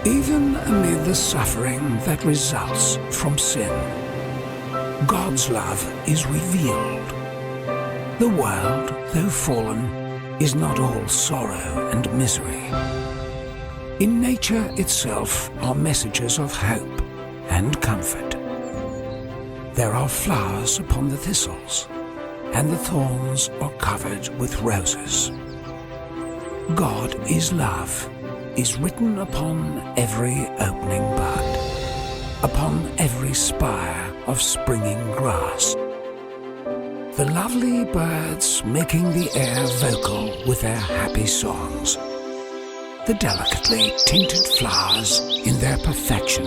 Even amid the suffering that results from sin, God's love is revealed. The world, though fallen, is not all sorrow and misery. In nature itself are messages of hope and comfort. There are flowers upon the thistles, and the thorns are covered with roses. God is love, is written upon every opening bud, upon every spire of springing grass. The lovely birds making the air vocal with their happy songs. The delicately tinted flowers in their perfection,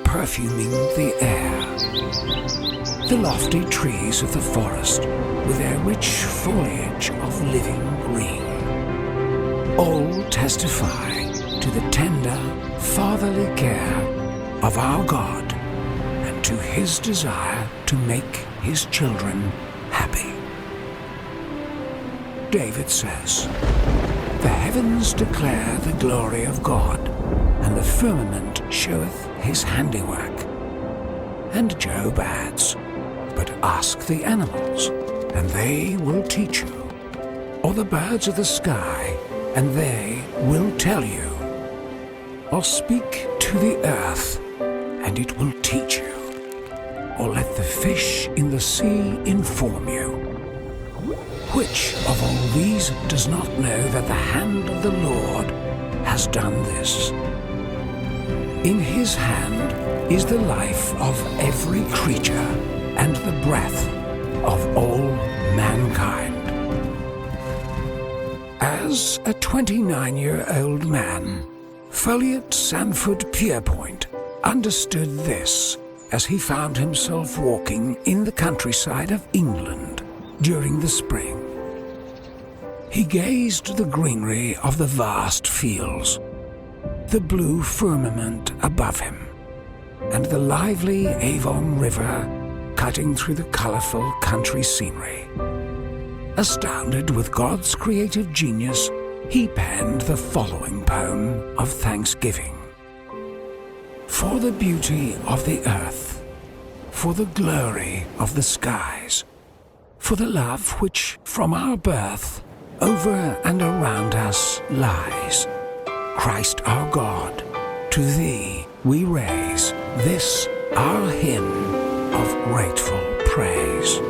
perfuming the air. The lofty trees of the forest with their rich foliage of living green. All testify to the tender, fatherly care of our God and to his desire to make his children happy. David says, "The heavens declare the glory of God, and the firmament showeth his handiwork." And Job adds, "But ask the animals, and they will teach you, or the birds of the sky, and they will tell you. Or speak to the earth, and it will teach you. Or let the fish in the sea inform you. Which of all these does not know that the hand of the Lord has done this? In his hand is the life of every creature, and the breath of all mankind." As a 29-year-old man, Folliot Sandford Pierpoint understood this as he found himself walking in the countryside of England during the spring. He gazed the greenery of the vast fields, the blue firmament above him, and the lively Avon River cutting through the colorful country scenery. Astounded with God's creative genius, he penned the following poem of thanksgiving. For the beauty of the earth, for the glory of the skies, for the love which from our birth over and around us lies. Christ our God, to thee we raise this our hymn of grateful praise.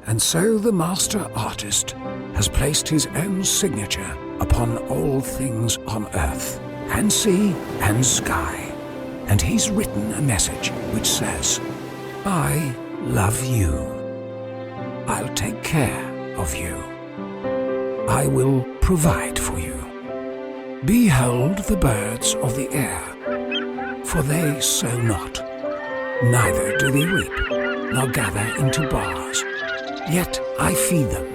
And so the master artist has placed his own signature upon all things on earth, and sea and sky. And he's written a message which says, I love you. I'll take care of you. I will provide for you. Behold the birds of the air, for they sow not, neither do they reap, nor gather into bars. Yet I feed them,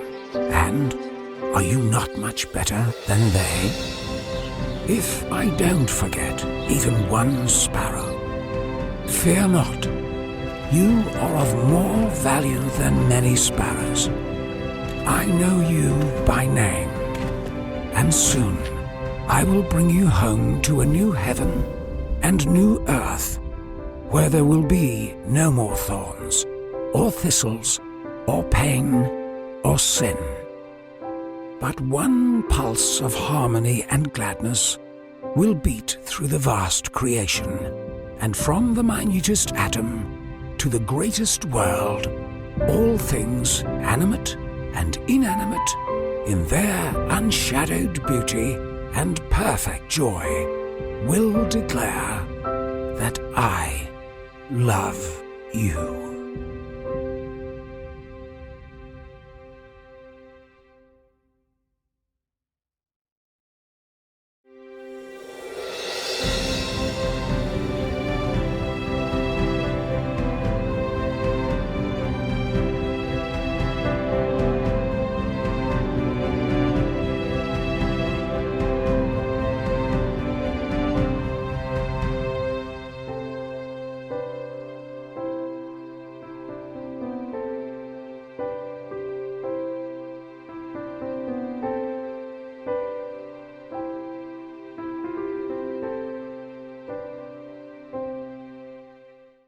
and are you not much better than they? If I don't forget even one sparrow, fear not. You are of more value than many sparrows. I know you by name, and soon I will bring you home to a new heaven and new earth, where there will be no more thorns, or thistles, or pain, or sin. But one pulse of harmony and gladness will beat through the vast creation, and from the minutest atom to the greatest world, all things animate and inanimate, in their unshadowed beauty and perfect joy, will declare that I love you.